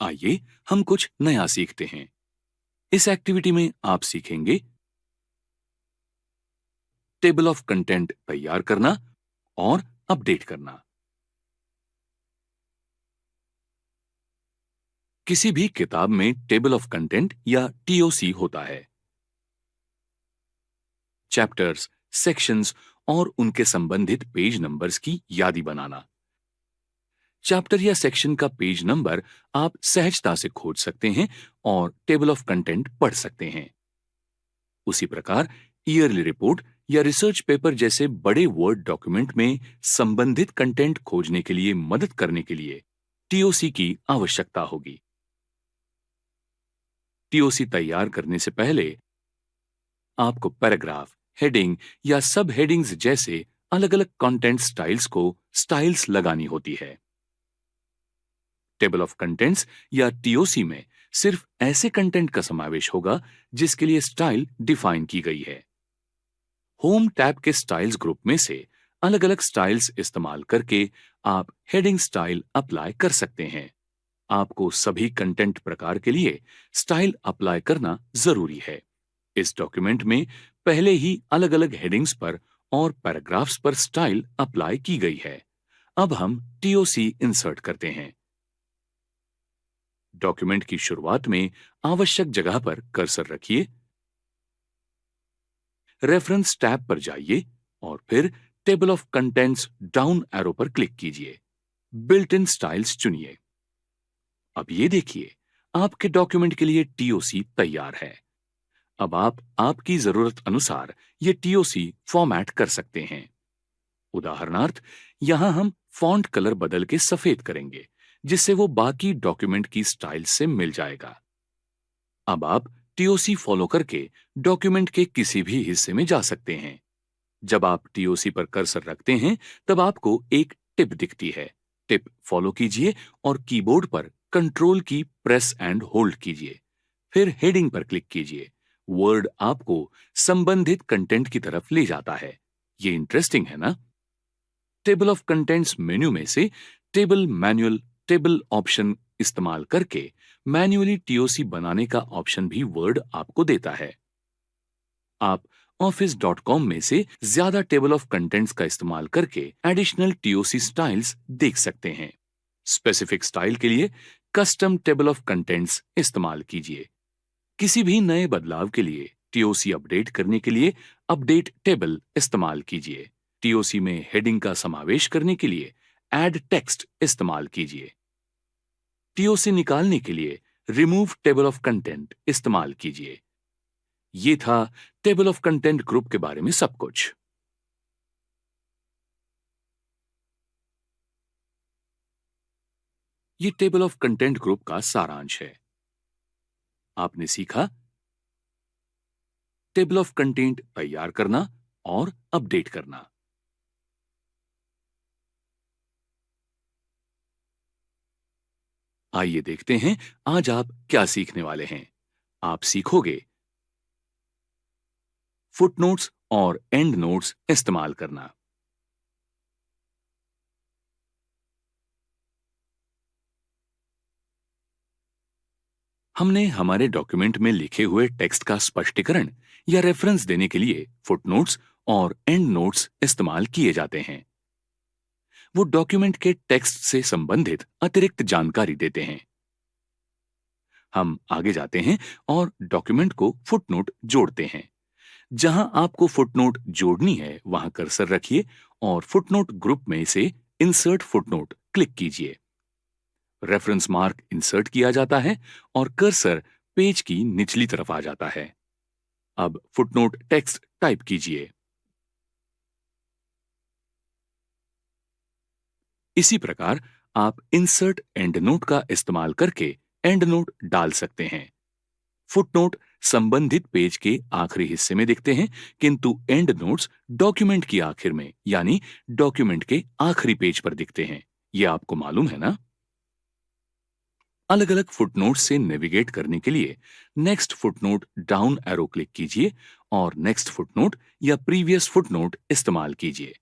आइए हम कुछ नया सीखते हैं। इस एक्टिविटी में आप सीखेंगे टेबल ऑफ कंटेंट तैयार करना और अपडेट करना। किसी भी किताब में टेबल ऑफ कंटेंट या टीओसी होता है। चैप्टर्स, सेक्शंस और उनके संबंधित पेज नंबर्स की यादी बनाना। चैप्टर या सेक्शन का पेज नंबर आप सहजता से खोज सकते हैं और टेबल ऑफ कंटेंट पढ़ सकते हैं। उसी प्रकार ईयरली रिपोर्ट या रिसर्च पेपर जैसे बड़े वर्ड डॉक्यूमेंट में संबंधित कंटेंट खोजने के लिए मदद करने के लिए टीओसी की आवश्यकता होगी। टीओसी तैयार करने से पहले आपको पैराग्राफ, हेडिंग या सब हेडिंग्स जैसे अलग-अलग कंटेंट स्टाइल्स को स्टाइल्स लगानी होती है। टेबल ऑफ कंटेंट्स या टीओसी में सिर्फ ऐसे कंटेंट का समावेश होगा जिसके लिए स्टाइल डिफाइन की गई है। होम टैब के स्टाइल्स ग्रुप में से अलग-अलग स्टाइल्स इस्तेमाल करके आप हेडिंग स्टाइल अप्लाई कर सकते हैं। आपको सभी कंटेंट प्रकार के लिए स्टाइल अप्लाई करना जरूरी है। इस डॉक्यूमेंट में पहले ही अलग-अलग हेडिंग्स पर और पैराग्राफ्स पर स्टाइल अप्लाई की गई है। अब हम टीओसी इंसर्ट करते हैं। डॉक्यूमेंट की शुरुआत में आवश्यक जगह पर कर्सर रखिए। रेफरेंस टैब पर जाइए और फिर table of contents down arrow पर क्लिक कीजिए। बिल्ट इन स्टाइल्स चुनिए। अब ये देखिए, आपके डॉक्यूमेंट के लिए टीओसी तैयार है। अब आप आपकी जरूरत अनुसार ये टीओसी फॉर्मेट कर सकते हैं। उदाहरणार्थ, यहां हम फॉन्ट कलर बदल के सफेद करेंगे, जिससे वो बाकी डॉक्यूमेंट की स्टाइल से मिल जाएगा। अब आप टीओसी फॉलो करके डॉक्यूमेंट के किसी भी हिस्से में जा सकते हैं। जब आप टीओसी पर कर्सर रखते हैं, तब आपको एक टिप दिखती है। टिप फॉलो कीजिए और कीबोर्ड पर कंट्रोल की प्रेस एंड होल्ड कीजिए। फिर हेडिंग पर क्लिक कीजिए। वर्ड आपको संबंधित कंटेंट की तरफ ले जाता है। ये इंटरेस्टिंग है ना? टेबल ऑफ कंटेंट्स मेन्यू में से टेबल मैनुअल टेबल ऑप्शन इस्तेमाल करके मैन्युअली टीओसी बनाने का ऑप्शन भी वर्ड आपको देता है। आप office.com में से ज्यादा टेबल ऑफ कंटेंट्स का इस्तेमाल करके एडिशनल टीओसी स्टाइल्स देख सकते हैं। स्पेसिफिक स्टाइल के लिए कस्टम टेबल ऑफ कंटेंट्स इस्तेमाल कीजिए। किसी भी नए बदलाव के लिए टीओसी अपडेट करने के लिए अपडेट टेबल इस्तेमाल कीजिए। टीओसी में हेडिंग का समावेश करने के लिए ऐड टेक्स्ट इस्तेमाल कीजिए। टीओसी निकालने के लिए रिमूव टेबल ऑफ कंटेंट इस्तेमाल कीजिए। ये था टेबल ऑफ कंटेंट ग्रुप के बारे में सब कुछ। ये टेबल ऑफ कंटेंट ग्रुप का सारांश है। आपने सीखा टेबल ऑफ कंटेंट तैयार करना और अपडेट करना। आइए देखते हैं आज आप क्या सीखने वाले हैं। आप सीखोगे फुटनोट्स और एंड नोट्स इस्तेमाल करना। हमने हमारे डॉक्यूमेंट में लिखे हुए टेक्स्ट का स्पष्टीकरण या रेफरेंस देने के लिए फुटनोट्स और एंड नोट्स इस्तेमाल किए जाते हैं। वो डॉक्यूमेंट के टेक्स्ट से संबंधित अतिरिक्त जानकारी देते हैं। हम आगे जाते हैं और डॉक्यूमेंट को फुटनोट जोड़ते हैं। जहां आपको फुटनोट जोड़नी है, वहां कर्सर रखिए और फुटनोट ग्रुप में से इंसर्ट फुटनोट क्लिक कीजिए। रेफरेंस मार्क इंसर्ट किया जाता है और कर्सर पेज की निचली तरफ आ जाता है। अब फुटनोट टेक्स्ट टाइप कीजिए। इसी प्रकार आप इंसर्ट एंड नोट का इस्तेमाल करके एंड नोट डाल सकते हैं। फुटनोट संबंधित पेज के आखिरी हिस्से में दिखते हैं, किंतु एंड नोट्स डॉक्यूमेंट की आखिर में यानी डॉक्यूमेंट के आखिरी पेज पर दिखते हैं। यह आपको मालूम है ना? अलग अलग फुटनोट से नेविगेट करने के लिए next footnote down arrow click कीजिए और नेक्स्ट फुटनोट या प्रीवियस फुटनोट इस्तेमाल कीजिए।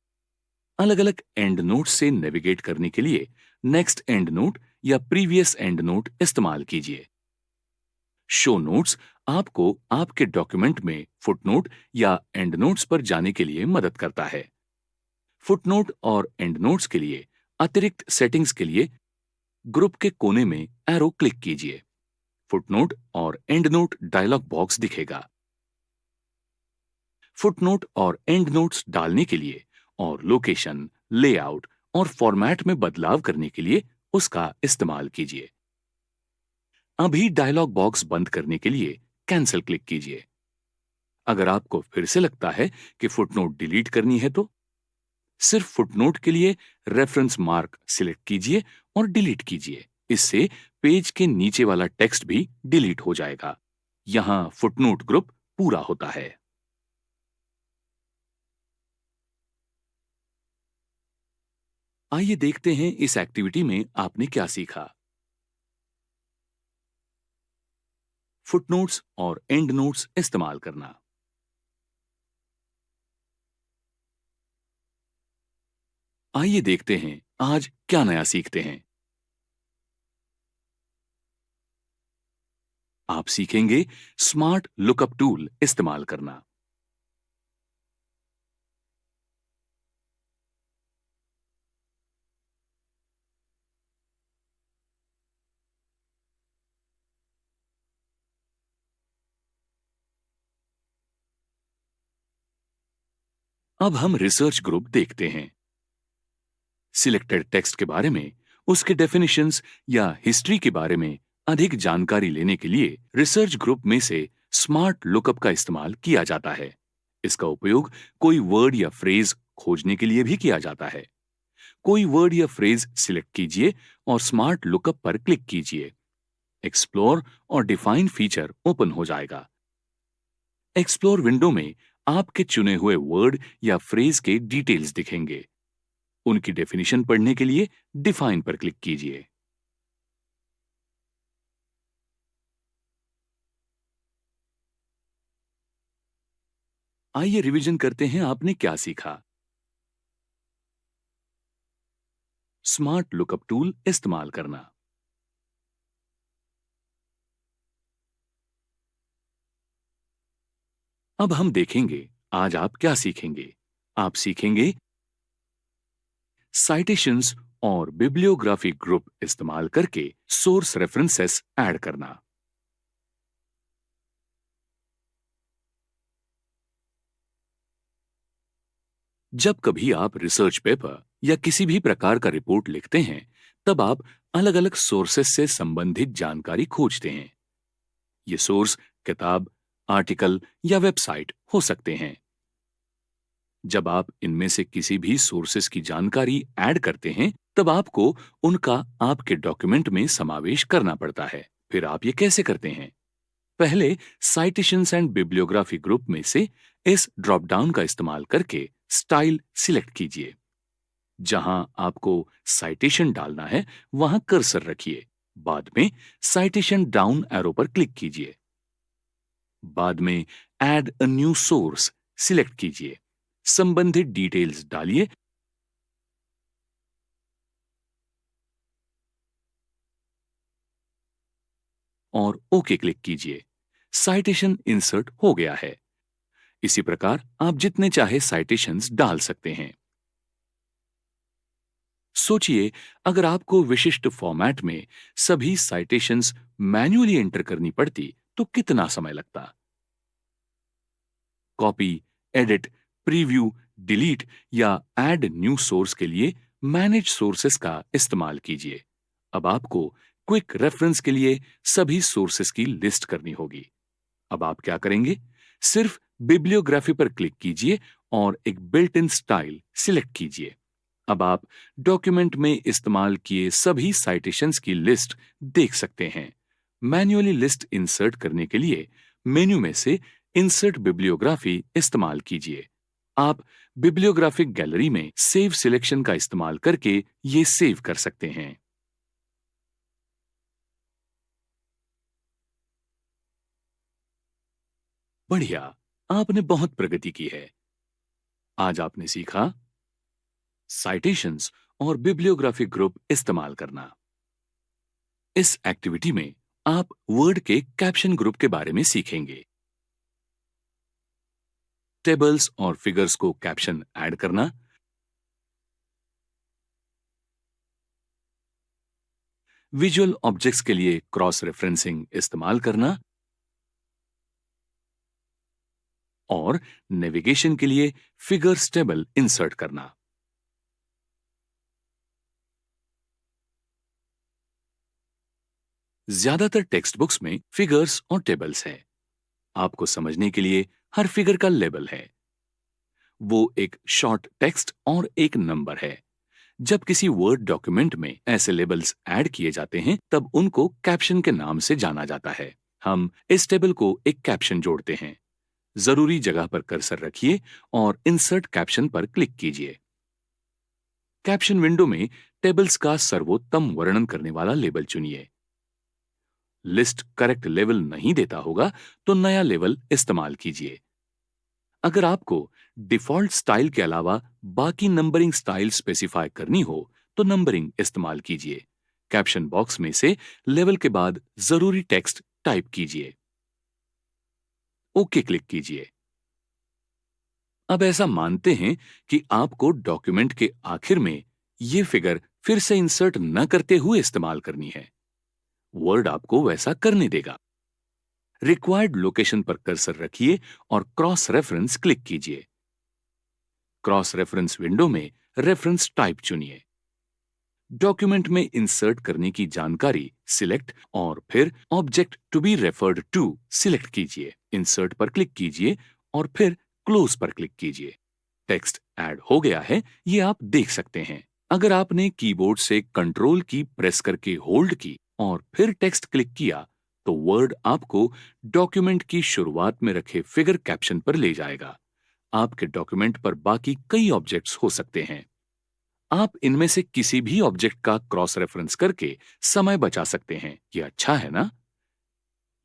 अलग अलग एंड नोट से नेविगेट करने के लिए नेक्स्ट एंड नोट या प्रीवियस एंड नोट इस्तेमाल कीजिए। शो नोट्स आपको आपके डॉक्यूमेंट में फुटनोट या एंड नोट्स पर जाने के लिए मदद करता है। फुटनोट और एंड नोट्स के लिए अतिरिक्त सेटिंग्स के लिए ग्रुप के कोने में एरो क्लिक कीजिए। फुटनोट और एंड नोट डायलॉग बॉक्स दिखेगा। फुटनोट और एंड नोट्स डालने के लिए और लोकेशन, लेआउट और फॉर्मेट में बदलाव करने के लिए उसका इस्तेमाल कीजिए। अभी डायलॉग बॉक्स बंद करने के लिए कैंसिल क्लिक कीजिए। अगर आपको फिर से लगता है कि फुटनोट डिलीट करनी है तो सिर्फ फुटनोट के लिए रेफरेंस मार्क सिलेक्ट कीजिए और डिलीट कीजिए। इससे पेज के नीचे वाला टेक्स्ट भी डिलीट हो जाएगा। यहां फुटनोट ग्रुप पूरा होता है। आइए देखते हैं इस एक्टिविटी में आपने क्या सीखा। फुटनोट्स और एंड नोट्स इस्तेमाल करना। आइए देखते हैं आज क्या नया सीखते हैं। आप सीखेंगे स्मार्ट लुकअप टूल इस्तेमाल करना। अब हम रिसर्च ग्रुप देखते हैं। सिलेक्टेड टेक्स्ट के बारे में, उसके डेफिनेशंस या हिस्ट्री के बारे में अधिक जानकारी लेने के लिए रिसर्च ग्रुप में से स्मार्ट लुकअप का इस्तेमाल किया जाता है। इसका उपयोग कोई वर्ड या फ्रेज खोजने के लिए भी किया जाता है। कोई वर्ड या फ्रेज सिलेक्ट कीजिए और स्मार्ट लुकअप पर क्लिक कीजिए। एक्सप्लोर और डिफाइन फीचर ओपन हो जाएगा। एक्सप्लोर विंडो में आपके चुने हुए वर्ड या फ्रेज के डिटेल्स दिखेंगे। उनकी डेफिनेशन पढ़ने के लिए डिफाइन पर क्लिक कीजिए। आइए रिवीजन करते हैं आपने क्या सीखा। स्मार्ट लुकअप टूल इस्तेमाल करना। अब हम देखेंगे आज आप क्या सीखेंगे। आप सीखेंगे साइटेशंस और बिब्लियोग्राफी ग्रुप इस्तेमाल करके सोर्स रेफरेंसेस ऐड करना। जब कभी आप रिसर्च पेपर या किसी भी प्रकार का रिपोर्ट लिखते हैं, तब आप अलग-अलग सोर्सेस से संबंधित जानकारी खोजते हैं। ये सोर्स किताब, आर्टिकल या वेबसाइट हो सकते हैं। जब आप इनमें से किसी भी सोर्सेस की जानकारी ऐड करते हैं, तब आपको उनका आपके डॉक्यूमेंट में समावेश करना पड़ता है। फिर आप ये कैसे करते हैं? पहले साइटेशंस एंड बिब्लियोग्राफी ग्रुप में से इस ड्रॉप डाउन का इस्तेमाल करके स्टाइल सिलेक्ट कीजिए। जहां आपको साइटेशन डालना है, वहां कर्सर रखिए। बाद में साइटेशन डाउन एरो पर क्लिक कीजिए। बाद में add a new source select कीजिए। संबंधित डिटेल्स डालिए और ओके क्लिक कीजिए। साइटेशन इंसर्ट हो गया है। इसी प्रकार आप जितने चाहे साइटेशंस डाल सकते हैं। सोचिए, अगर आपको विशिष्ट फॉर्मेट में सभी साइटेशंस मैन्युअली एंटर करनी पड़ती तो कितना समय लगता? कॉपी, एडिट, प्रीव्यू, डिलीट या ऐड न्यू सोर्स के लिए मैनेज सोर्सेस का इस्तेमाल कीजिए। अब आपको क्विक रेफरेंस के लिए सभी सोर्सेस की लिस्ट करनी होगी। अब आप क्या करेंगे? सिर्फ बिब्लियोग्राफी पर क्लिक कीजिए और एक बिल्ट इन स्टाइल सिलेक्ट कीजिए। अब आप डॉक्यूमेंट में इस्तेमाल किए सभी साइटेशंस की लिस्ट देख सकते हैं। मैन्युअली लिस्ट इंसर्ट करने के लिए मेन्यू में से इंसर्ट बिब्लियोग्राफी इस्तेमाल कीजिए। आप बिब्लियोग्राफिक गैलरी में सेव सिलेक्शन का इस्तेमाल करके ये सेव कर सकते हैं। बढ़िया, आपने बहुत प्रगति की है। आज आपने सीखा साइटेशंस और बिब्लियोग्राफिक ग्रुप इस्तेमाल करना। इस एक्टिविटी में आप वर्ड के कैप्शन ग्रुप के बारे में सीखेंगे। टेबल्स और फिगर्स को कैप्शन ऐड करना, विजुअल ऑब्जेक्ट्स के लिए क्रॉस रेफरेंसिंग इस्तेमाल करना और नेविगेशन के लिए फिगर्स टेबल इंसर्ट करना। ज्यादातर टेक्स्ट बुक्स में फिगर्स और टेबल्स हैं। आपको समझने के लिए हर फिगर का लेबल है। वो एक शॉर्ट टेक्स्ट और एक नंबर है। जब किसी वर्ड डॉक्यूमेंट में ऐसे लेबल्स ऐड किए जाते हैं, तब उनको कैप्शन के नाम से जाना जाता है। हम इस टेबल को एक कैप्शन जोड़ते हैं। जरूरी जगह पर कर्सर रखिए और इंसर्ट कैप्शन पर क्लिक कीजिए। कैप्शन विंडो में टेबल्स का सर्वोत्तम वर्णन करने वाला लेबल चुनिए। लिस्ट करेक्ट लेवल नहीं देता होगा तो नया लेवल इस्तेमाल कीजिए। अगर आपको डिफॉल्ट स्टाइल के अलावा बाकी नंबरिंग स्टाइल स्पेसिफाई करनी हो तो नंबरिंग इस्तेमाल कीजिए। कैप्शन बॉक्स में से लेवल के बाद जरूरी टेक्स्ट टाइप कीजिए। ओके क्लिक कीजिए। अब ऐसा मानते हैं कि आपको डॉक्यूमेंट के आखिर में ये फिगर फिर से इंसर्ट न करते हुए इस्तेमाल करनी है। वर्ड आपको वैसा करने देगा। रिक्वायर्ड लोकेशन पर कर्सर रखिए और क्रॉस रेफरेंस क्लिक कीजिए। क्रॉस रेफरेंस विंडो में रेफरेंस टाइप चुनिए। डॉक्यूमेंट में इंसर्ट करने की जानकारी सिलेक्ट और फिर object to be referred to select कीजिए। इंसर्ट पर क्लिक कीजिए और फिर क्लोज पर क्लिक कीजिए। टेक्स्ट ऐड हो गया है, ये आप देख सकते हैं। अगर आपने कीबोर्ड से कंट्रोल की प्रेस करके होल्ड की और फिर टेक्स्ट क्लिक किया तो वर्ड आपको डॉक्यूमेंट की शुरुआत में रखे फिगर कैप्शन पर ले जाएगा। आपके डॉक्यूमेंट पर बाकी कई ऑब्जेक्ट्स हो सकते हैं। आप इनमें से किसी भी ऑब्जेक्ट का क्रॉस रेफरेंस करके समय बचा सकते हैं। यह अच्छा है ना?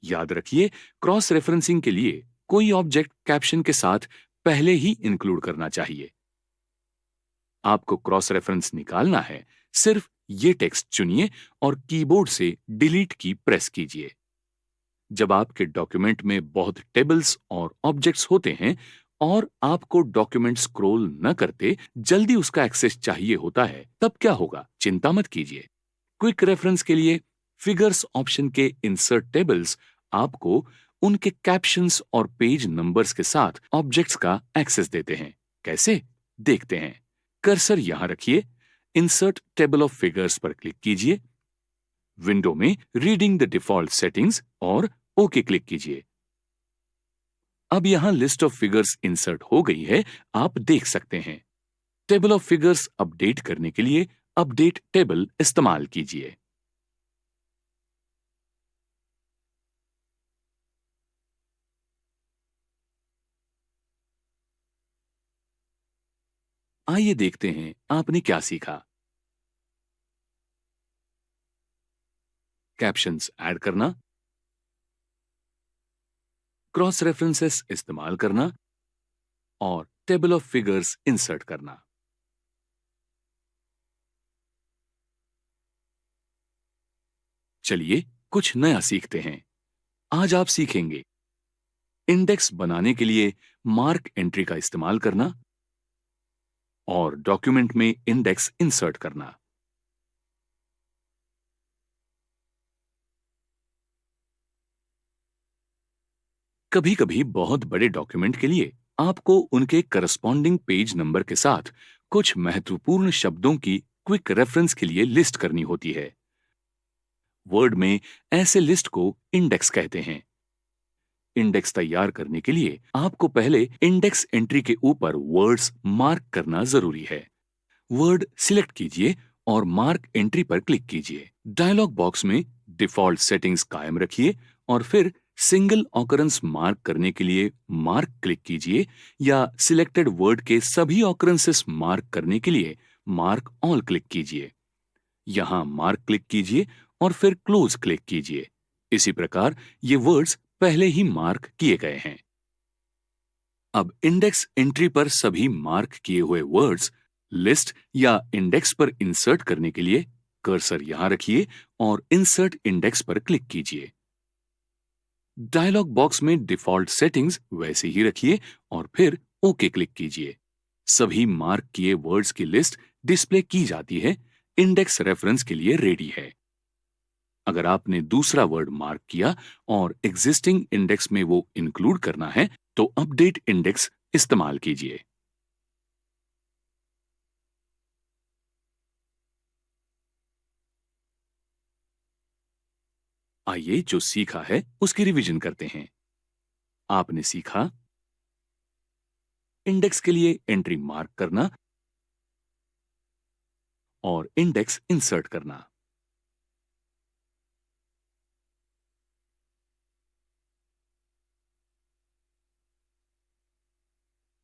याद रखिए, क्रॉस रेफरेंसिंग के लिए कोई ऑब्जेक्ट कैप्शन के साथ पहले ही इंक्लूड करना चाहिए। आपको क्रॉस रेफरेंस निकालना है, सिर्फ ये टेक्स्ट चुनिए और कीबोर्ड से डिलीट की प्रेस कीजिए। जब आपके डॉक्यूमेंट में बहुत टेबल्स और ऑब्जेक्ट्स होते हैं और आपको डॉक्यूमेंट स्क्रॉल न करते जल्दी उसका एक्सेस चाहिए होता है, तब क्या होगा? चिंता मत कीजिए। क्विक रेफरेंस के लिए फिगर्स ऑप्शन के इंसर्ट टेबल्स आपको उनके कैप्शंस और पेज नंबर्स के साथ ऑब्जेक्ट्स का एक्सेस देते हैं। कैसे? देखते हैं। कर्सर यहां रखिए, इंसर्ट टेबल ऑफ फिगर्स पर क्लिक कीजिए। विंडो में रीडिंग द डिफॉल्ट सेटिंग्स और ओके क्लिक कीजिए। अब यहां लिस्ट ऑफ फिगर्स इंसर्ट हो गई है, आप देख सकते हैं। टेबल ऑफ फिगर्स अपडेट करने के लिए अपडेट टेबल इस्तेमाल कीजिए। आइए देखते हैं आपने क्या सीखा। कैप्शंस ऐड करना, क्रॉस रेफरेंसेस इस्तेमाल करना और टेबल ऑफ फिगर्स इंसर्ट करना। चलिए कुछ नया सीखते हैं। आज आप सीखेंगे इंडेक्स बनाने के लिए मार्क एंट्री का इस्तेमाल करना और डॉक्यूमेंट में इंडेक्स इंसर्ट करना। कभी कभी बहुत बड़े डॉक्यूमेंट के लिए आपको उनके करस्पॉन्डिंग पेज नंबर के साथ कुछ महत्वपूर्ण शब्दों की क्विक रेफरेंस के लिए लिस्ट करनी होती है। वर्ड में ऐसे लिस्ट को इंडेक्स कहते हैं। इंडेक्स तैयार करने के लिए आपको पहले इंडेक्स एंट्री के ऊपर वर्ड्स मार्क करना जरूरी है। वर्ड सिलेक्ट कीजिए और मार्क एंट्री पर क्लिक कीजिए। डायलॉग बॉक्स में डिफॉल्ट सेटिंग्स कायम रखिए और फिर सिंगल ऑकरेंस मार्क करने के लिए मार्क क्लिक कीजिए या सिलेक्टेड वर्ड के सभी ऑकरेंसेस मार्क करने के लिए मार्क ऑल क्लिक कीजिए। यहां मार्क क्लिक कीजिए और फिर क्लोज क्लिक कीजिए। इसी प्रकार ये वर्ड्स पहले ही मार्क किए गए हैं। अब इंडेक्स एंट्री पर सभी मार्क किए हुए वर्ड्स लिस्ट या इंडेक्स पर इंसर्ट करने के लिए कर्सर यहां रखिए और इंसर्ट इंडेक्स पर क्लिक कीजिए। डायलॉग बॉक्स में डिफॉल्ट सेटिंग्स वैसे ही रखिए और फिर ओके क्लिक कीजिए। सभी मार्क किए वर्ड्स की लिस्ट डिस्प्ले की जाती है, इंडेक्स रेफरेंस के लिए रेडी है। अगर आपने दूसरा वर्ड मार्क किया और एग्जिस्टिंग इंडेक्स में वो इंक्लूड करना है तो अपडेट इंडेक्स इस्तेमाल कीजिए। आइए जो सीखा है उसकी रिवीजन करते हैं। आपने सीखा इंडेक्स के लिए एंट्री मार्क करना और इंडेक्स इंसर्ट करना।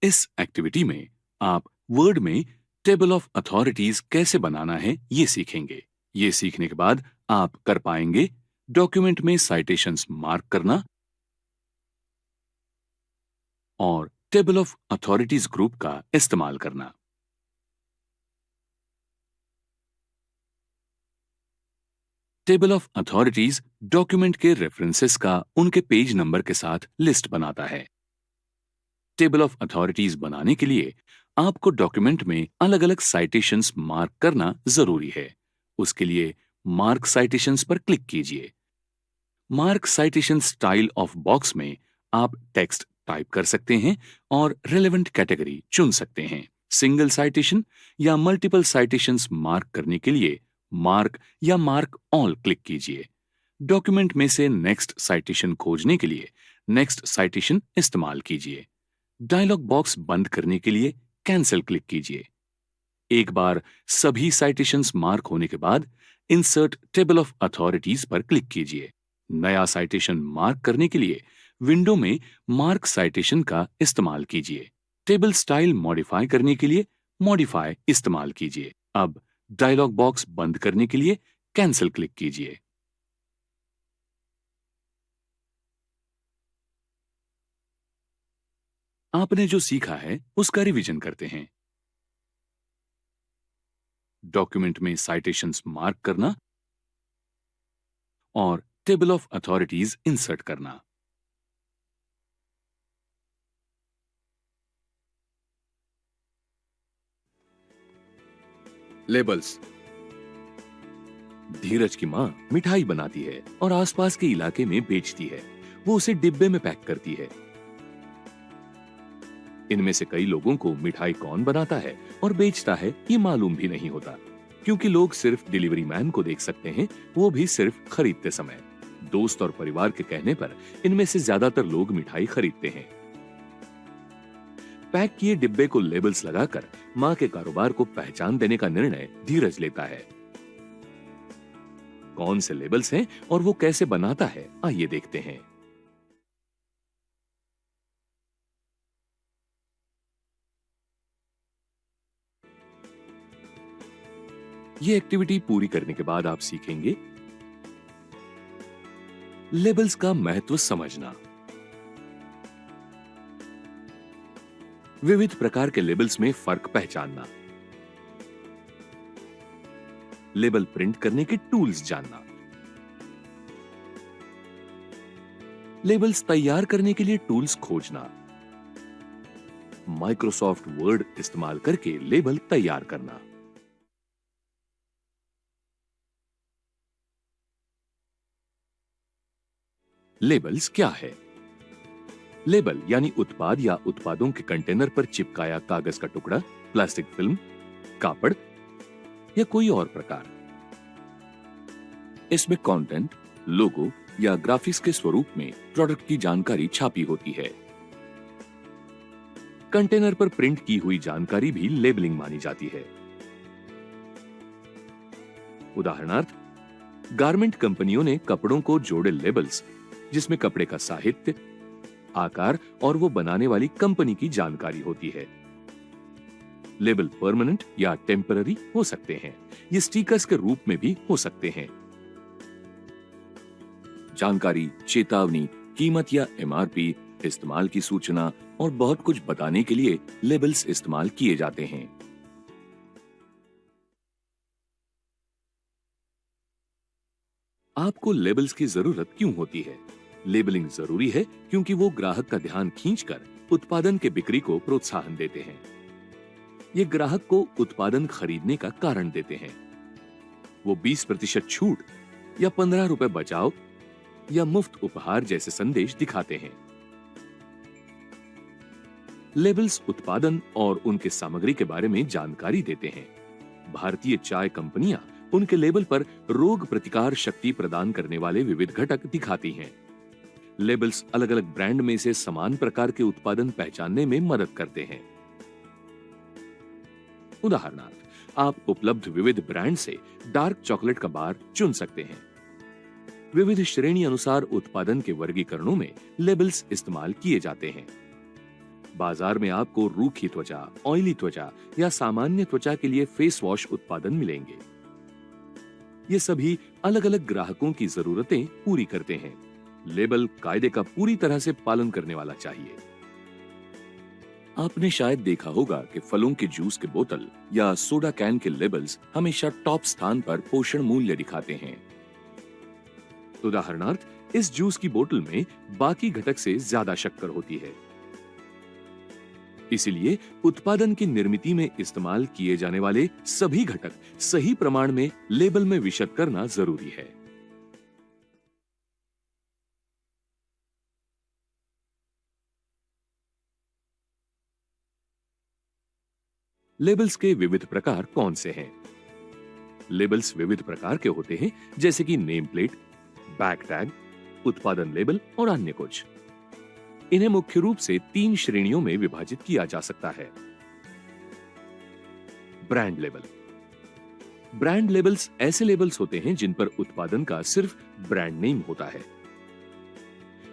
इस एक्टिविटी में आप वर्ड में टेबल ऑफ अथॉरिटीज कैसे बनाना है ये सीखेंगे। ये सीखने के बाद आप कर पाएंगे डॉक्यूमेंट में साइटेशंस मार्क करना और टेबल ऑफ अथॉरिटीज ग्रुप का इस्तेमाल करना। टेबल ऑफ अथॉरिटीज डॉक्यूमेंट के रेफरेंसेस का उनके पेज नंबर के साथ लिस्ट बनाता है। टेबल ऑफ अथॉरिटीज बनाने के लिए आपको डॉक्यूमेंट में अलग अलग साइटेशंस मार्क करना जरूरी है। उसके लिए मार्क साइटेशंस पर क्लिक कीजिए। Mark citation style of box में आप टेक्स्ट टाइप कर सकते हैं और रेलेवेंट कैटेगरी चुन सकते हैं। सिंगल साइटेशन या मल्टीपल साइटेशंस मार्क करने के लिए मार्क या मार्क ऑल क्लिक कीजिए। डॉक्यूमेंट में से नेक्स्ट साइटेशन खोजने के लिए नेक्स्ट साइटेशन इस्तेमाल कीजिए। डायलॉग बॉक्स बंद करने के लिए कैंसिल क्लिक कीजिए। एक बार सभी साइटेशंस मार्क होने के बाद इंसर्ट टेबल ऑफ अथॉरिटीज पर क्लिक कीजिए। नया साइटेशन मार्क करने के लिए विंडो में मार्क साइटेशन का इस्तेमाल कीजिए। टेबल स्टाइल मॉडिफाई करने के लिए मॉडिफाई इस्तेमाल कीजिए। अब डायलॉग बॉक्स बंद करने के लिए कैंसिल क्लिक कीजिए। आपने जो सीखा है उसका रिवीजन करते हैं। डॉक्यूमेंट में साइटेशंस मार्क करना और टेबल ऑफ अथॉरिटीज इंसर्ट करना। लेबल्स। धीरज की मां मिठाई बनाती है और आसपास के इलाके में बेचती है। वो उसे डिब्बे में पैक करती है। इनमें से कई लोगों को मिठाई कौन बनाता है और बेचता है ये मालूम भी नहीं होता, क्योंकि लोग सिर्फ डिलीवरी मैन को देख सकते हैं, वो भी सिर्फ खरीदते समय। दोस्त और परिवार के कहने पर इनमें से ज्यादातर लोग मिठाई खरीदते हैं। पैक किए डिब्बे को लेबल्स लगाकर मां के कारोबार को पहचान देने का निर्णय धीरज लेता है। कौन से लेबल्स हैं और वो कैसे बनाता है, आइए देखते हैं। ये एक्टिविटी पूरी करने के बाद आप सीखेंगे लेबल्स का महत्व समझना, विविध प्रकार के लेबल्स में फर्क पहचानना, लेबल प्रिंट करने के टूल्स जानना, लेबल्स तैयार करने के लिए टूल्स खोजना, माइक्रोसॉफ्ट वर्ड इस्तेमाल करके लेबल तैयार करना। लेबल्स क्या है? लेबल यानी उत्पाद या उत्पादों के कंटेनर पर चिपकाया कागज का टुकड़ा, प्लास्टिक फिल्म, कापड़ या कोई और प्रकार। इसमें कंटेंट, लोगो या ग्राफिक्स के स्वरूप में प्रोडक्ट की जानकारी छापी होती है। कंटेनर पर प्रिंट की हुई जानकारी भी लेबलिंग मानी जाती है। उदाहरणार्थ, गारमेंट कंपनियों ने कपड़ों को जोड़े लेबल्स, जिसमें कपड़े का साहित्य, आकार और वो बनाने वाली कंपनी की जानकारी होती है। लेबल परमानेंट या टेम्पररी हो सकते हैं। ये स्टिकर्स के रूप में भी हो सकते हैं। जानकारी, चेतावनी, कीमत या एमआरपी, इस्तेमाल की सूचना और बहुत कुछ बताने के लिए लेबल्स इस्तेमाल किए जाते हैं। आपको लेबल्स की जरूरत क्यों होती है? लेबलिंग जरूरी है क्योंकि वो ग्राहक का ध्यान खींचकर उत्पादन के बिक्री को प्रोत्साहन देते हैं। ये ग्राहक को उत्पादन खरीदने का कारण देते हैं। वो 20% छूट या 15 रुपए बचाओ या मुफ्त उपहार जैसे संदेश दिखाते हैं। लेबल्स उत्पादन और उनके सामग्री के बारे में जानकारी देते हैं। भारतीय चाय कंपनियां उनके लेबल पर रोग प्रतिकार शक्ति प्रदान करने वाले विविध घटक दिखाती हैं। लेबल्स अलग अलग ब्रांड में से समान प्रकार के उत्पादन पहचानने में मदद करते हैं। उदाहरणार्थ, आप उपलब्ध विविध ब्रांड से डार्क चॉकलेट का बार चुन सकते हैं। विविध श्रेणी अनुसार उत्पादन के वर्गीकरणों में लेबल्स इस्तेमाल किए जाते हैं। बाजार में आपको रूखी त्वचा, ऑयली त्वचा या सामान्य त्वचा के लिए फेस वॉश उत्पादन मिलेंगे। ये सभी अलग अलग ग्राहकों की जरूरतें पूरी करते हैं। लेबल कायदे का पूरी तरह से पालन करने वाला चाहिए। आपने शायद देखा होगा कि फलों के जूस के बोतल या सोडा कैन के लेबल्स हमेशा टॉप स्थान पर पोषण मूल्य दिखाते हैं। उदाहरणार्थ, इस जूस की बोतल में बाकी घटक से ज्यादा शक्कर होती है। इसलिए उत्पादन की निर्मिति में इस्तेमाल किए जाने वाले सभी घटक सही प्रमाण में लेबल में विशद करना जरूरी है। लेबल्स के विविध प्रकार कौन से हैं? लेबल्स विविध प्रकार के होते हैं, जैसे कि नेम प्लेट, बैक टैग, उत्पादन लेबल और अन्य कुछ। इन्हें मुख्य रूप से 3 श्रेणियों में विभाजित किया जा सकता है। Brand label. ब्रांड लेबल्स ऐसे लेबल्स होते हैं जिन पर उत्पादन का सिर्फ ब्रांड नेम होता है।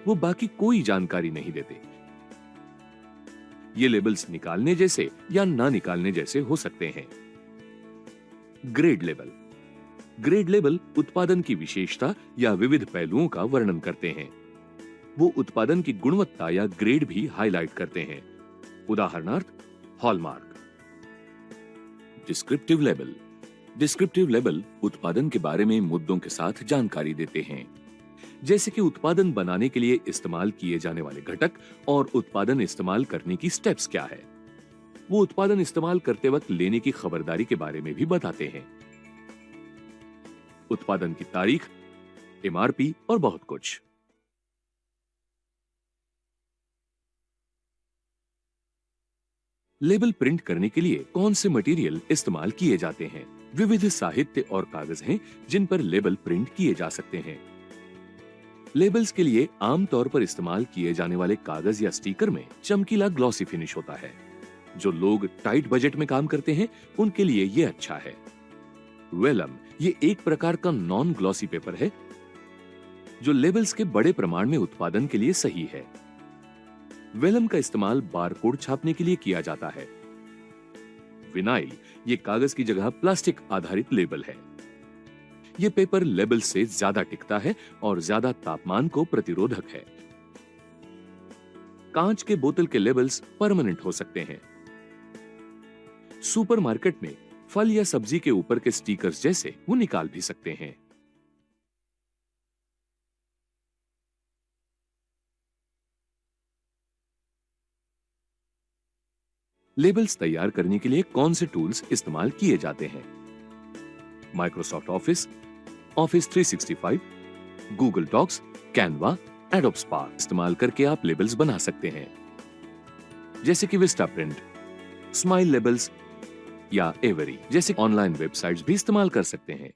वो बाकी कोई जानकारी नहीं देते। ये लेबल्स निकालने जैसे या ना निकालने जैसे हो सकते हैं। Grade label. ग्रेड लेबल उत्पादन की विशेषता या विविध पहलुओं का वर्णन करते हैं। वो उत्पादन की गुणवत्ता या ग्रेड भी हाईलाइट करते हैं। उदाहरणार्थ, hallmark. Descriptive label. Descriptive label उत्पादन के बारे में मुद्दों के साथ जानकारी देते हैं, जैसे कि उत्पादन बनाने के लिए इस्तेमाल किए जाने वाले घटक और उत्पादन इस्तेमाल करने की स्टेप्स क्या है। वो उत्पादन इस्तेमाल करते वक्त लेने की खबरदारी के बारे में भी बताते हैं। उत्पादन की तारीख, एमआरपी और बहुत कुछ। लेबल प्रिंट करने के लिए कौन से मटेरियल इस्तेमाल किए जाते हैं? विविध साहित्य और कागज हैं जिन पर लेबल प्रिंट किए जा सकते हैं। लेबल्स के लिए आमतौर पर इस्तेमाल किए जाने वाले कागज या स्टिकर में चमकीला ग्लॉसी फिनिश होता है। जो लोग टाइट बजट में काम करते हैं उनके लिए ये अच्छा है। वेलम ये एक प्रकार का नॉन ग्लॉसी पेपर है जो लेबल्स के बड़े प्रमाण में उत्पादन के लिए सही है। वेलम का इस्तेमाल बारकोड छापने के लिए किया जाता है। विनाइल ये कागज की जगह प्लास्टिक आधारित लेबल है। ये पेपर लेबल से ज्यादा टिकता है और ज्यादा तापमान को प्रतिरोधक है। कांच के बोतल के लेबल्स परमानेंट हो सकते हैं। सुपरमार्केट में फल या सब्जी के ऊपर के स्टिकर्स जैसे वो निकाल भी सकते हैं। लेबल्स तैयार करने के लिए कौन से टूल्स इस्तेमाल किए जाते हैं? Microsoft Office, Office 365, Google Docs, Canva, Adobe Spark इस्तेमाल करके आप लेबल्स बना सकते हैं, जैसे कि विस्टा प्रिंट, स्माइल लेबल्स या एवरी जैसे ऑनलाइन वेबसाइट्स भी इस्तेमाल कर सकते हैं।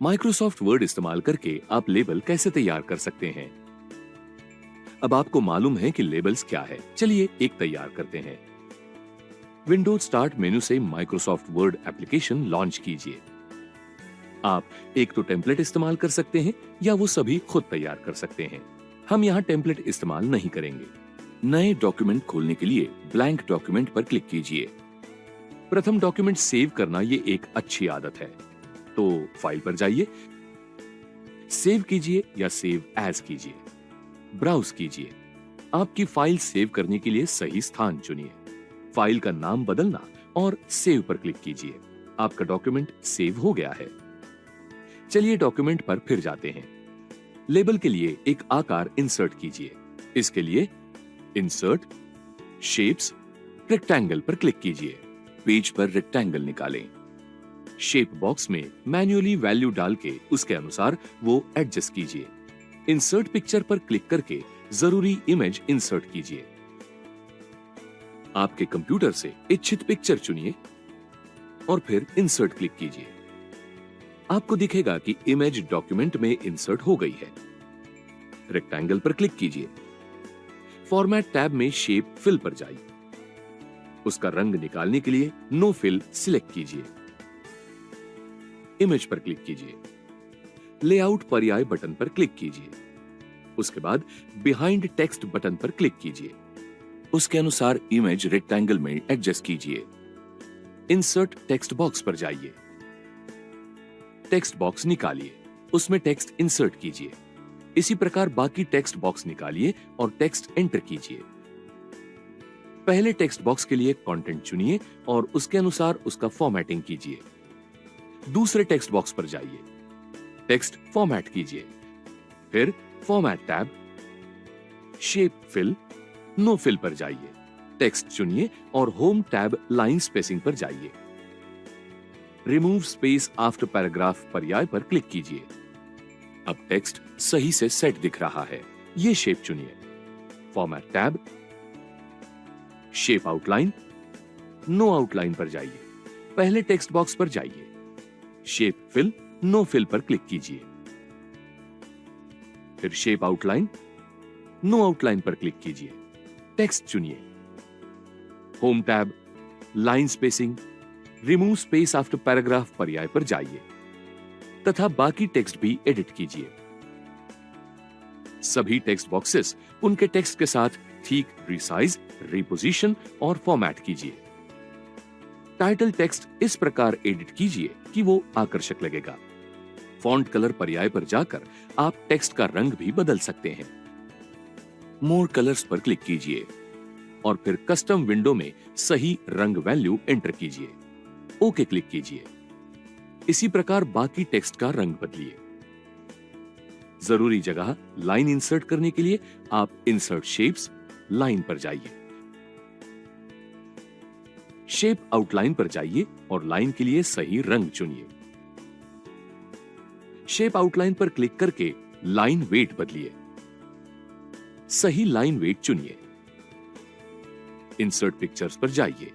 माइक्रोसॉफ्ट वर्ड इस्तेमाल करके आप लेबल कैसे तैयार कर सकते हैं? अब आपको मालूम है कि लेबल्स क्या है। चलिए एक तैयार करते हैं। विंडोज स्टार्ट मेनू से माइक्रोसॉफ्ट वर्ड एप्लीकेशन लॉन्च कीजिए। आप एक तो टेम्पलेट इस्तेमाल कर सकते हैं या वो सभी खुद तैयार कर सकते हैं। हम यहाँ टेम्पलेट इस्तेमाल नहीं करेंगे। नए डॉक्यूमेंट खोलने के लिए ब्लैंक डॉक्यूमेंट पर क्लिक कीजिए। प्रथम डॉक्यूमेंट सेव करना ये एक अच्छी आदत है, तो फाइल पर जाइए, सेव कीजिए या सेव एज कीजिए, ब्राउज कीजिए। आपकी फाइल सेव करने के लिए सही स्थान चुनिए। फाइल का नाम बदलना और सेव पर क्लिक कीजिए। आपका डॉक्यूमेंट सेव हो गया है। चलिए डॉक्यूमेंट पर फिर जाते हैं। लेबल के लिए एक आकार इंसर्ट कीजिए। इसके लिए इंसर्ट, शेप्स, रेक्टेंगल पर क्लिक कीजिए। पेज पर रेक्टेंगल निकालें। शेप बॉक्स में मैन्युअली वैल्यू डाल के उसके अनुसार वो एडजस्ट कीजिए। इंसर्ट पिक्चर पर क्लिक करके जरूरी इमेज इंसर्ट कीजिए। आपके कंप्यूटर से इच्छित पिक्चर चुनिए और फिर इंसर्ट क्लिक कीजिए। आपको दिखेगा कि इमेज डॉक्यूमेंट में इंसर्ट हो गई है। रेक्टेंगल पर क्लिक कीजिए। फॉर्मेट टैब में शेप फिल पर जाइए। उसका रंग निकालने के लिए नो फिल सिलेक्ट कीजिए। इमेज पर क्लिक कीजिए। लेआउट पर्याय बटन पर क्लिक कीजिए। उसके बाद बिहाइंड टेक्स्ट बटन पर क्लिक कीजिए। उसके अनुसार इमेज रेक्टेंगल में एडजस्ट कीजिए। इंसर्ट टेक्स्ट बॉक्स पर जाइए। टेक्स्ट बॉक्स निकालिए। उसमें टेक्स्ट इंसर्ट कीजिए। इसी प्रकार बाकी टेक्स्ट बॉक्स निकालिए और टेक्स्ट एंटर कीजिए। पहले टेक्स्ट बॉक्स के लिए कंटेंट चुनिए और उसके अनुसार उसका फॉर्मेटिंग कीजिए। दूसरे टेक्स्ट बॉक्स पर जाइए। टेक्स्ट फॉर्मेट कीजिए। फिर format tab, shape fill, no fill पर जाइए। टेक्स्ट चुनिए और होम टैब लाइन स्पेसिंग पर जाइए। रिमूव स्पेस आफ्टर पैराग्राफ पर्याय पर क्लिक कीजिए। अब टेक्स्ट सही से सेट दिख रहा है। ये शेप चुनिए। Format tab, shape outline, no outline पर जाइए। पहले टेक्स्ट बॉक्स पर जाइए। शेप फिल, नो फिल पर क्लिक कीजिए। फिर शेप आउटलाइन, नो आउटलाइन पर क्लिक कीजिए। टेक्स्ट चुनिए। Home tab, line spacing, remove space after paragraph पर्याय पर जाइए तथा बाकी टेक्स्ट भी एडिट कीजिए। सभी टेक्स्ट बॉक्सेस उनके टेक्स्ट के साथ ठीक रिसाइज, रिपोजिशन और फॉर्मेट कीजिए। टाइटल टेक्स्ट इस प्रकार एडिट कीजिए कि वो आकर्षक लगेगा। फॉन्ट कलर पर्याय पर जाकर आप टेक्स्ट का रंग भी बदल सकते हैं। मोर कलर्स पर क्लिक कीजिए और फिर कस्टम विंडो में सही रंग वैल्यू एंटर कीजिए। ओके क्लिक कीजिए। इसी प्रकार बाकी टेक्स्ट का रंग बदलिए। जरूरी जगह लाइन इंसर्ट करने के लिए आप इंसर्ट शेप्स, लाइन पर जाइए। शेप आउटलाइन पर जाइए और लाइन के लिए सही रंग चुनिए। शेप आउटलाइन पर क्लिक करके लाइन वेट बदलिए। सही लाइन वेट चुनिए। इंसर्ट पिक्चर्स पर जाइए।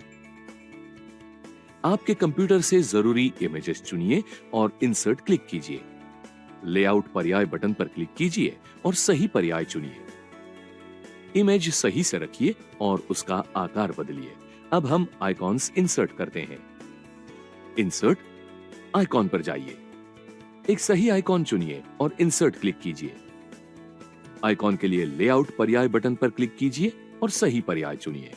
आपके कंप्यूटर से जरूरी इमेजेस चुनिए और इंसर्ट क्लिक कीजिए। लेआउट पर्याय बटन पर क्लिक कीजिए और सही पर्याय चुनिए। इमेज सही से रखिए और उसका आकार बदलिए। अब हम आइकॉन्स इंसर्ट करते हैं। इंसर्ट आइकॉन पर जाइए। एक सही आइकॉन चुनिए और इंसर्ट क्लिक कीजिए। आइकॉन के लिए लेआउट पर्याय बटन पर क्लिक कीजिए और सही पर्याय चुनिए।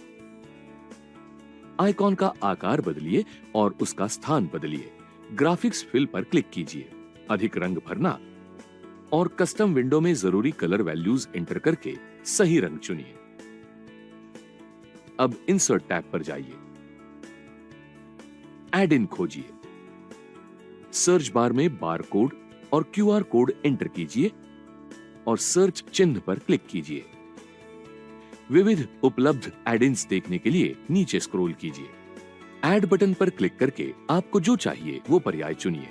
आइकॉन का आकार बदलिए और उसका स्थान बदलिए। ग्राफिक्स फिल पर क्लिक कीजिए। अधिक रंग भरना और कस्टम विंडो में जरूरी कलर वैल्यूज एंटर करके सही रंग चुनिए। अब इंसर्ट टैब पर जाइए। एड इन खोजिए। सर्च बार में बार कोड और क्यूआर कोड एंटर कीजिए और सर्च चिन्ह पर क्लिक कीजिए। विविध उपलब्ध एड-इन्स देखने के लिए नीचे स्क्रॉल कीजिए। ऐड बटन पर क्लिक करके आपको जो चाहिए वो पर्याय चुनिए।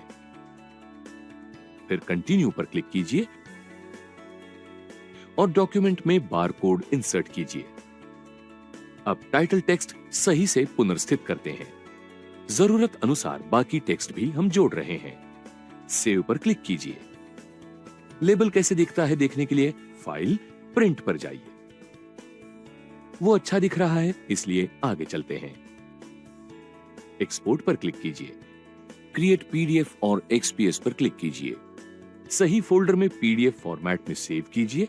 फिर कंटिन्यू पर क्लिक कीजिए और डॉक्यूमेंट में बार कोड इंसर्ट कीजिए। अब टाइटल टेक्स्ट सही से पुनर्स्थित करते हैं। जरूरत अनुसार बाकी टेक्स्ट भी हम जोड़ रहे हैं। सेव पर क्लिक कीजिए। लेबल कैसे दिखता है देखने के लिए फाइल, प्रिंट पर जाइए। वो अच्छा दिख रहा है इसलिए आगे चलते हैं। एक्सपोर्ट पर क्लिक कीजिए। क्रिएट पीडीएफ और एक्सपीएस पर क्लिक कीजिए। सही फोल्डर में पीडीएफ फॉर्मेट में सेव कीजिए।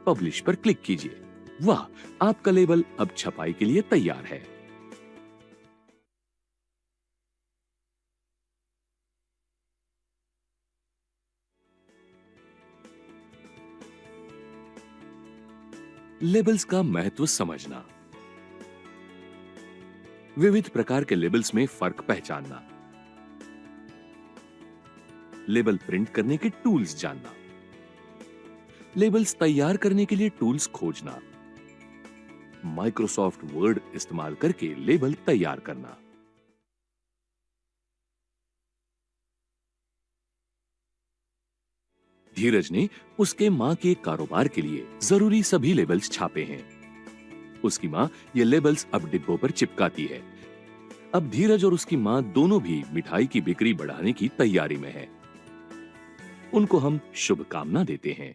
पब्लिश पर क्लिक कीजिए। वाह, आपका लेबल अब छपाई के लिए तैयार है। लेबल्स का महत्व समझना। विविध प्रकार के लेबल्स में फर्क पहचानना, लेबल प्रिंट करने के टूल्स जानना, लेबल्स तैयार करने के लिए टूल्स खोजना, माइक्रोसॉफ्ट वर्ड इस्तेमाल करके लेबल तैयार करना। धीरज ने उसके मां के कारोबार के लिए जरूरी सभी लेबल्स छापे हैं। उसकी मां ये लेबल्स अब डिब्बों पर चिपकाती है। अब धीरज और उसकी मां दोनों भी मिठाई की बिक्री बढ़ाने की तैयारी में हैं। उनको हम शुभकामना देते हैं।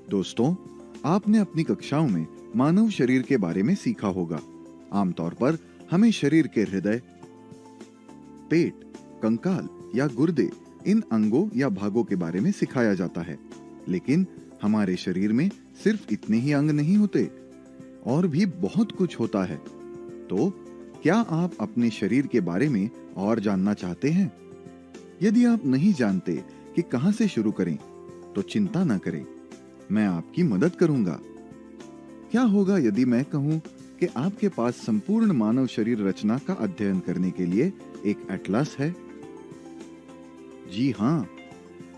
दोस्तों, आपने अपनी कक्षाओं में मानव शरीर के बारे में सीखा होगा। आमतौर पर हमें शरीर के हृदय, पेट, कंकाल या गुर्दे इन अंगों या भागों के बारे में सिखाया जाता है। लेकिन हमारे शरीर में सिर्फ इतने ही अंग नहीं होते, और भी बहुत कुछ होता है। तो क्या आप अपने शरीर के बारे में और जानना चाहते हैं? यदि आप नहीं जानते कि कहां से शुरू करें, तो चिंता न करें, मैं आपकी मदद करूंगा। क्या होगा यदि मैं कहूं कि आपके पास संपूर्ण मानव शरीर रचना का अध्ययन करने के लिए एक एटलस है? जी हां,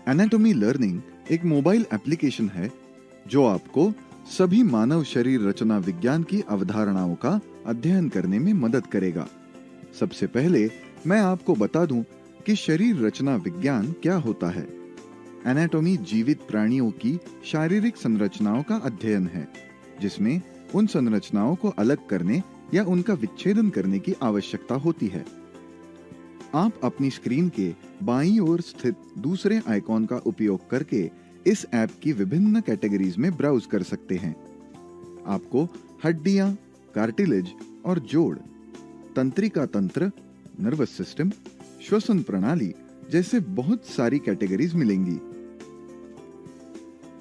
एनाटॉमी लर्निंग एक मोबाइल एप्लीकेशन है जो आपको सभी मानव शरीर रचना विज्ञान की अवधारणाओं का अध्ययन करने में मदद करेगा। सबसे पहले मैं आपको बता दूं कि शरीर रचना विज्ञान क्या होता है। एनाटॉमी जीवित प्राणियों की शारीरिक संरचनाओं का अध्ययन है, जिसमें उन संरचनाओं को अलग करने या उनका विच्छेदन करने की आवश्यकता होती है। आप अपनी स्क्रीन के बाईं ओर स्थित दूसरे आइकॉन का उपयोग करके इस ऐप की विभिन्न कैटेगरीज में ब्राउज कर सकते हैं। आपको हड्डियां, कार्टिलेज और जोड़, तंत्रिका तंत्र, नर्वस सिस्टम, श्वसन प्रणाली जैसे बहुत सारी कैटेगरीज मिलेंगी।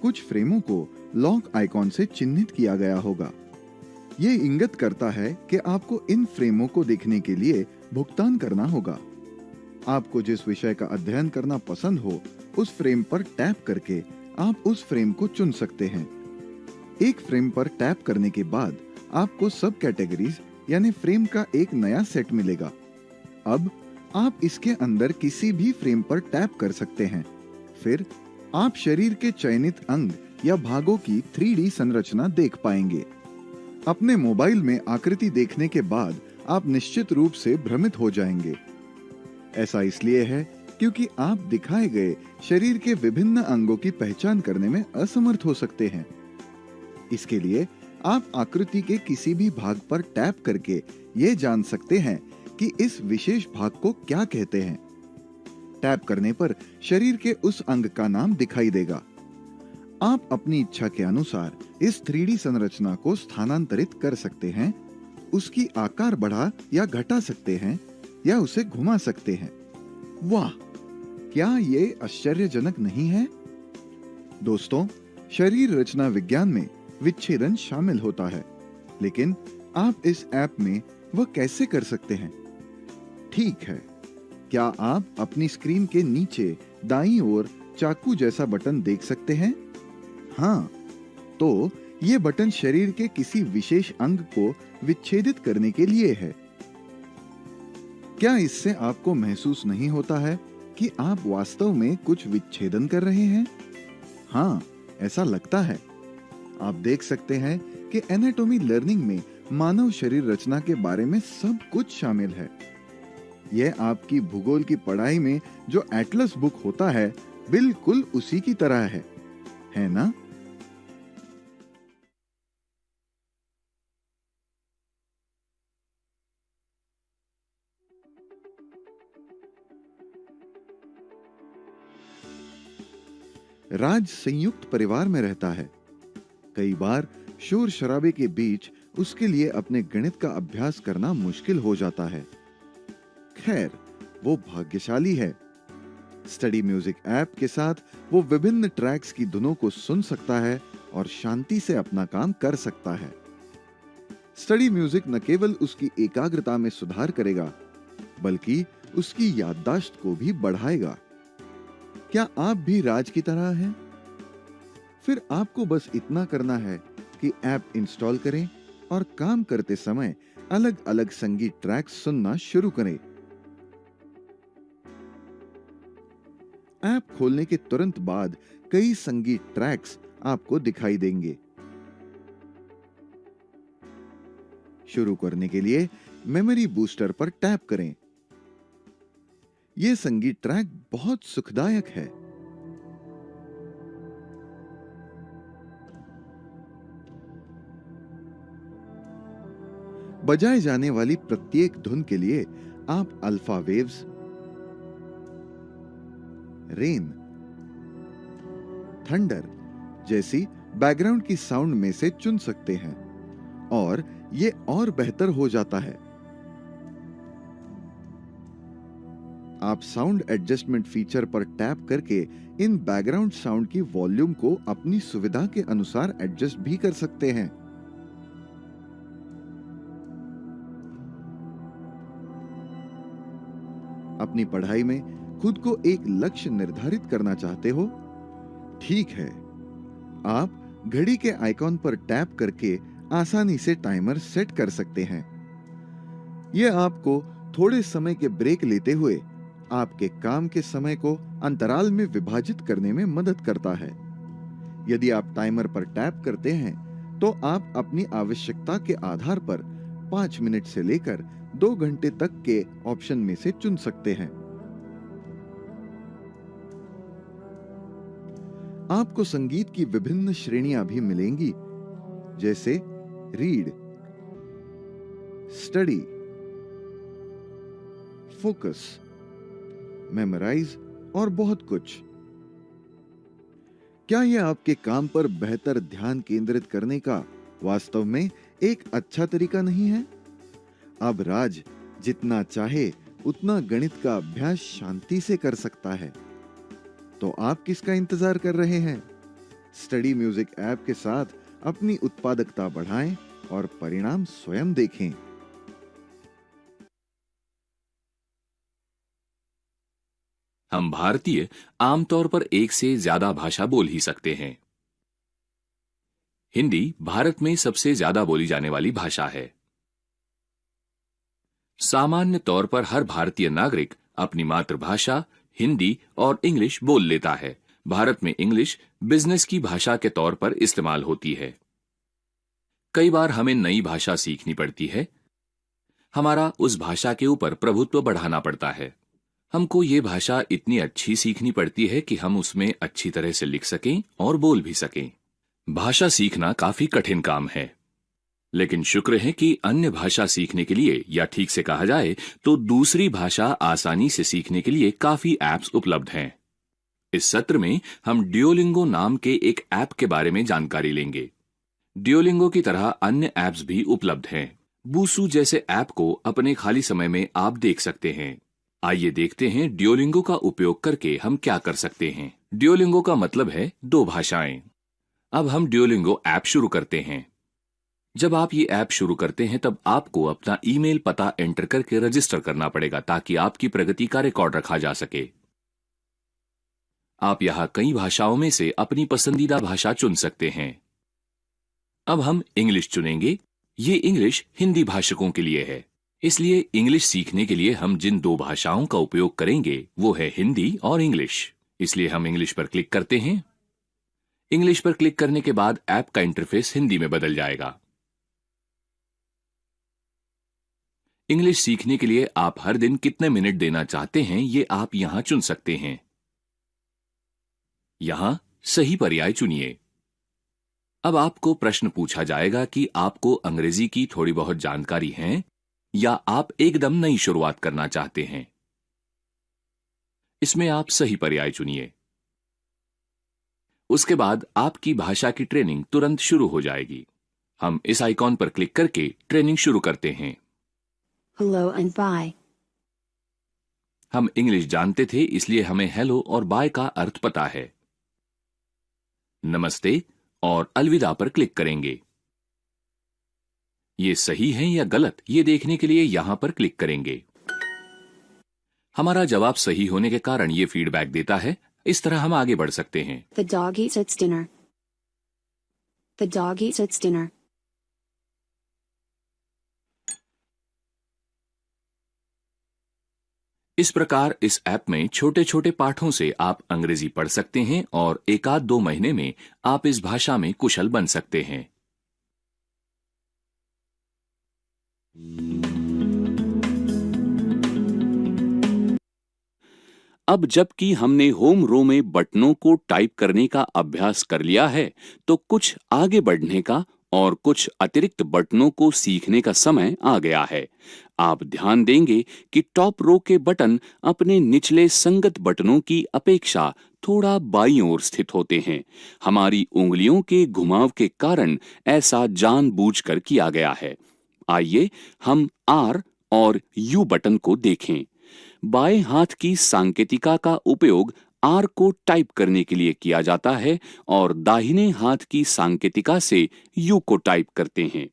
कुछ फ्रेमों को लॉक आइकॉन से चिन्हित किया गया होगा। यह इंगित करता है कि आपको इन फ्रेमों को देखने के लिए भुगतान करना होगा। आपको जिस विषय का अध्ययन करना पसंद हो, उस फ्रेम पर टैप करके आप उस फ्रेम को चुन सकते हैं। एक फ्रेम पर टैप करने के बाद आपको सब कैटेगरीज यानी फ्रेम का एक नया सेट मिलेगा। अब आप इसके अंदर किसी भी फ्रेम पर टैप कर सकते हैं। फिर आप शरीर के चयनित अंग या भागों की 3D संरचना देख पाएंगे। अपने मोबाइल में आकृति देखने के बाद आप निश्चित रूप से भ्रमित हो जाएंगे। ऐसा इसलिए है क्योंकि आप दिखाए गए शरीर के विभिन्न अंगों की पहचान करने में असमर्थ हो सकते हैं। इसके लिए आप आकृति के किसी भी भाग पर टैप करके ये जान सकते हैं कि इस विशेष भाग को क्या कहते हैं। टैप करने पर शरीर के उस अंग का नाम दिखाई देगा। आप अपनी इच्छा के अनुसार इस 3D संरचना को स्थानांतरित कर सकते हैं, उसकी आकार बढ़ा या घटा सकते हैं या उसे घुमा सकते हैं। वाह, क्या ये आश्चर्यजनक नहीं है? दोस्तों, शरीर रचना विज्ञान में विच्छेदन शामिल होता है, लेकिन आप इस ऐप में वह कैसे कर सकते हैं? ठीक है, क्या आप अपनी स्क्रीन के नीचे दाईं ओर चाकू जैसा बटन देख सकते हैं? हाँ, तो ये बटन शरीर के किसी विशेष अंग को विच्छेदित करने के लिए है। क्या इससे आपको महसूस नहीं होता है कि आप वास्तव में कुछ विच्छेदन कर रहे हैं? हाँ, ऐसा लगता है। आप देख सकते हैं कि एनाटॉमी लर्निंग में मानव शरीर रचना के बारे में सब कुछ शामिल है। यह आपकी भूगोल की पढ़ाई में जो एटलस बुक होता है, बिल्कुल उसी की तरह है ना? राज संयुक्त परिवार में रहता है। कई बार शोर शराबे के बीच उसके लिए अपने गणित का अभ्यास करना मुश्किल हो जाता है। खैर, वो भाग्यशाली है। स्टडी म्यूजिक ऐप के साथ वो विभिन्न ट्रैक्स की धुनों को सुन सकता है और शांति से अपना काम कर सकता है। स्टडी म्यूजिक न केवल उसकी एकाग्रता में सुधार करेगा, बल्कि उसकी याददाश्त को भी बढ़ाएगा। क्या आप भी राज की तरह हैं? फिर आपको बस इतना करना है कि ऐप इंस्टॉल करें और काम करते समय अलग-अलग संगीत ट्रैक्स सुनना शुरू करें। ऐप खोलने के तुरंत बाद कई संगीत ट्रैक्स आपको दिखाई देंगे। शुरू करने के लिए मेमोरी बूस्टर पर टैप करें। यह संगीत ट्रैक बहुत सुखदायक है। बजाए जाने वाली प्रत्येक धुन के लिए आप अल्फा वेव्स, रेन, थंडर जैसी बैकग्राउंड की साउंड में से चुन सकते हैं और ये और बेहतर हो जाता है। आप साउंड एडजस्टमेंट फीचर पर टैप करके इन बैकग्राउंड साउंड की वॉल्यूम को अपनी सुविधा के अनुसार एडजस्ट भी कर सकते हैं। अपनी पढ़ाई में खुद को एक लक्ष्य निर्धारित करना चाहते हो? ठीक है, आप घड़ी के आइकॉन पर टैप करके आसानी से टाइमर सेट कर सकते हैं। यह आपको थोड़े समय के ब्रेक लेते हुए आपके काम के समय को अंतराल में विभाजित करने में मदद करता है। यदि आप टाइमर पर टैप करते हैं, तो आप अपनी आवश्यकता के आधार पर 5 मिनट से लेकर 2 घंटे तक के ऑप्शन में से चुन सकते हैं। आपको संगीत की विभिन्न श्रेणियां भी मिलेंगी, जैसे रीड, स्टडी, फोकस, मेमोराइज और बहुत कुछ। क्या यह आपके काम पर बेहतर ध्यान केंद्रित करने का वास्तव में एक अच्छा तरीका नहीं है? अब राज जितना चाहे उतना गणित का अभ्यास शांति से कर सकता है। तो आप किसका इंतजार कर रहे हैं? स्टडी म्यूजिक ऐप के साथ अपनी उत्पादकता बढ़ाएं और परिणाम स्वयं देखें। हम भारतीय आमतौर पर एक से ज्यादा भाषा बोल ही सकते हैं। हिंदी भारत में सबसे ज्यादा बोली जाने वाली भाषा है। सामान्य तौर पर हर भारतीय नागरिक अपनी मातृभाषा हिंदी और इंग्लिश बोल लेता है। भारत में इंग्लिश बिजनेस की भाषा के तौर पर इस्तेमाल होती है। कई बार हमें नई भाषा सीखनी पड़ती है। हमारा उस भाषा के ऊपर प्रभुत्व बढ़ाना पड़ता है। हमको ये भाषा इतनी अच्छी सीखनी पड़ती है कि हम उसमें अच्छी तरह से लिख सकें और बोल भी सकें। भाषा सीखना काफी कठिन काम है, लेकिन शुक्र है कि अन्य भाषा सीखने के लिए, या ठीक से कहा जाए तो दूसरी भाषा आसानी से सीखने के लिए काफी ऐप्स उपलब्ध हैं। इस सत्र में हम ड्यूओलिंगो नाम के एक ऐप के बारे में जानकारी लेंगे। ड्यूओलिंगो की तरह अन्य ऐप्स भी उपलब्ध हैं। बूसू जैसे ऐप को अपने खाली समय में आप देख सकते हैं। आइए देखते हैं ड्यूओलिंगो का उपयोग करके हम क्या कर सकते हैं। ड्यूओलिंगो का मतलब है 2 भाषाएं। अब हम ड्यूओलिंगो ऐप शुरू करते हैं। जब आप ये ऐप शुरू करते हैं तब आपको अपना ईमेल पता एंटर करके रजिस्टर करना पड़ेगा, ताकि आपकी प्रगति का रिकॉर्ड रखा जा सके। आप यहां कई भाषाओं में से अपनी पसंदीदा भाषा चुन सकते हैं। अब हम इंग्लिश चुनेंगे। ये इंग्लिश हिंदी भाषकों के लिए है। इसलिए इंग्लिश सीखने के लिए हम जिन दो भाषाओं का उपयोग करेंगे वो है हिंदी और इंग्लिश। इसलिए हम इंग्लिश पर क्लिक करते हैं। इंग्लिश पर क्लिक करने के बाद ऐप का इंटरफेस हिंदी में बदल जाएगा। इंग्लिश सीखने के लिए आप हर दिन कितने मिनट देना चाहते हैं ये आप यहां चुन सकते हैं। यहां सही पर्याय चुनिए। अब आपको प्रश्न पूछा जाएगा कि आपको अंग्रेजी की थोड़ी बहुत जानकारी है या आप एकदम नई शुरुआत करना चाहते हैं। इसमें आप सही पर्याय चुनिए। उसके बाद आपकी भाषा की ट्रेनिंग तुरंत शुरू हो जाएगी। हम इस आइकॉन पर क्लिक करके ट्रेनिंग शुरू करते हैं। Hello and bye. हम इंग्लिश जानते थे इसलिए हमें हेलो और बाय का अर्थ पता है। नमस्ते और अलविदा पर क्लिक करेंगे। ये सही है या गलत ये देखने के लिए यहां पर क्लिक करेंगे। हमारा जवाब सही होने के कारण ये फीडबैक देता है। इस तरह हम आगे बढ़ सकते हैं। The dog eats its dinner. The dog eats its dinner. इस प्रकार इस ऐप में छोटे छोटे पाठों से आप अंग्रेजी पढ़ सकते हैं और एक आध 2 महीने में आप इस भाषा में कुशल बन सकते हैं। अब जबकि हमने होम रो में बटनों को टाइप करने का अभ्यास कर लिया है, तो कुछ आगे बढ़ने का और कुछ अतिरिक्त बटनों को सीखने का समय आ गया है। आप ध्यान देंगे कि टॉप रो के बटन अपने निचले संगत बटनों की अपेक्षा थोड़ा बाईं ओर स्थित होते हैं। हमारी उंगलियों के घुमाव के कारण ऐसा जानबूझकर किया गया है। आइए हम आर और यू बटन को देखें। बाएं हाथ की सांकेतिका का उपयोग आर को टाइप करने के लिए किया जाता है और दाहिने हाथ की सांकेतिका से यू को टाइप करते हैं।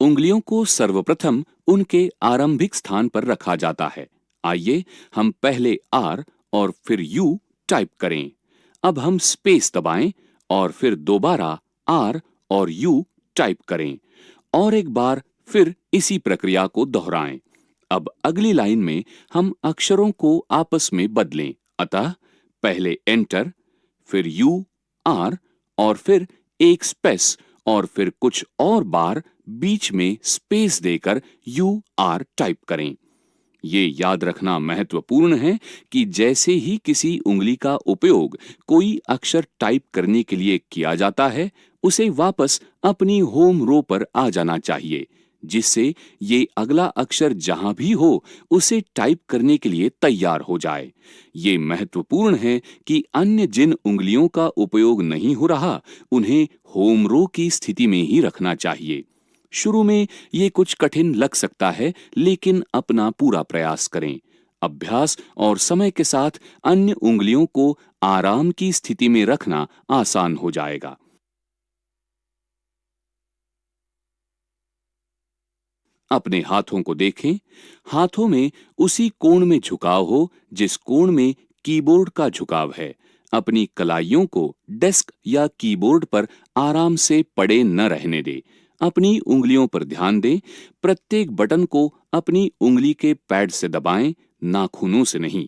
उंगलियों को सर्वप्रथम उनके आरंभिक स्थान पर रखा जाता है। आइए हम पहले आर और फिर यू टाइप करें। अब हम स्पेस दबाएं और फिर दोबारा आर और यू टाइप करें और एक बार फिर इसी प्रक्रिया को दोहराएं। अब अगली लाइन में हम अक्षरों को आपस में बदलें। अतः पहले एंटर, फिर यू आर और फिर एक स्पेस और फिर कुछ और बार बीच में स्पेस देकर यू आर टाइप करें। ये याद रखना महत्वपूर्ण है कि जैसे ही किसी उंगली का उपयोग कोई अक्षर टाइप करने के लिए किया जाता है, उसे वापस अपनी होम रो पर आ जाना चाहिए, जिससे ये अगला अक्षर जहां भी हो उसे टाइप करने के लिए तैयार हो जाए। ये महत्वपूर्ण है कि अन्य जिन उंगलियों का उपयोग नहीं हो रहा, उन्हें होम रो की स्थिति में ही रखना चाहिए। शुरू में ये कुछ कठिन लग सकता है, लेकिन अपना पूरा प्रयास करें। अभ्यास और समय के साथ अन्य उंगलियों को आराम की स्थिति में रखना आसान हो जाएगा। अपने हाथों को देखें। हाथों में उसी कोण में झुकाव हो जिस कोण में कीबोर्ड का झुकाव है। अपनी कलाइयों को डेस्क या कीबोर्ड पर आराम से पड़े न रहने दें। अपनी उंगलियों पर ध्यान दें। प्रत्येक बटन को अपनी उंगली के पैड से दबाएं, नाखूनों से नहीं।